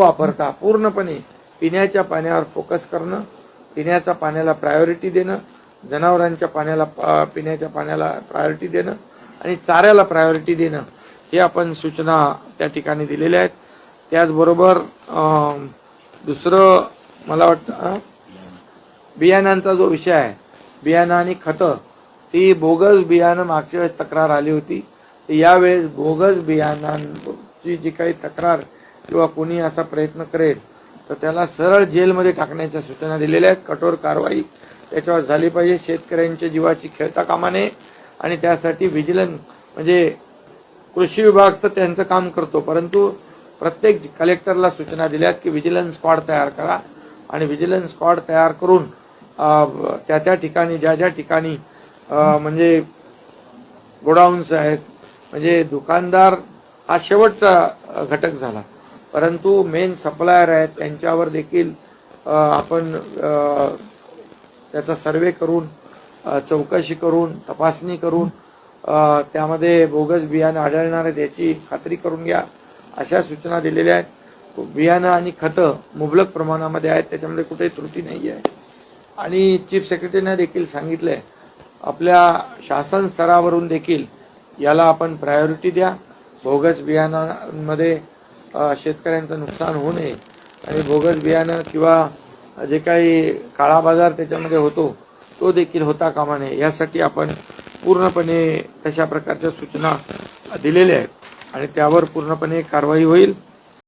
वापरता पूर्णपणे पिण्याच्या पाण्यावर फोकस करणं, पिण्याच्या पाण्याला प्रायोरिटी देणं, जनावरांच्या पिण्याच्या पाण्याला प्रायोरिटी देणं आणि चाऱ्याला प्रायोरिटी देणं, हे आपण सूचना त्या ठिकाणी दिलेल्या आहेत. त्याचबरोबर दुसरं मला वाटतं बियाणांचा जो विषय आहे, बियाणं आणि खतं, ती बोगस बियाणं मागच्या वेळेस तक्रार आली होती. यावेळेस बोगस बियाणांची जी काही तक्रार किंवा कोणी असा प्रयत्न करेल तर त्याला सरळ जेलमध्ये टाकण्याच्या सूचना दिलेल्या आहेत. कठोर कारवाई त्याच्यावर झाली पाहिजे. शेतकऱ्यांच्या जीवाची खेळता कामा नये आणि त्यासाठी व्हिजिलन्स म्हणजे कृषी विभाग तर त्यांचं काम करतो, परंतु प्रत्येक कलेक्टरला सूचना दिल्यात की व्हिजिलन्स स्क्वॉड तयार करा आणि व्हिजिलन्स स्क्वॉड तयार करून त्या ठिकाणी ज्या ठिकाणी म्हणजे गोडाऊन्स आहेत, म्हणजे दुकानदार हा शेवटचा घटक झाला, परंतु मेन सप्लायर आहेत त्यांच्यावर देखील आपण त्याचा सर्वे करून चौकशी करून तपासणी करून त्यामध्ये बोगस बियाणं आढळणार आहे त्याची खात्री करून घ्या, अशा सूचना दिलेल्या आहेत. बियाणं आणि खतं मुबलक प्रमाणामध्ये आहेत, त्याच्यामध्ये कुठेही त्रुटी नाही आहे. आणि चीफ सेक्रेटरीने देखील सांगितलंय आपल्या शासन स्तरावरून देखील याला आपण प्रायोरिटी द्या. बोगस बियाणांमध्ये शेतकऱ्यांचं नुकसान होऊ नये आणि बोगस बियाणं किंवा जे काही काळा बाजार त्याच्यामध्ये होतो तो देखील होता कामा नये, यासाठी आपण पूर्णपणे तशा प्रकारच्या सूचना दिलेल्या आहेत आणि त्यावर पूर्णपणे कारवाई होईल.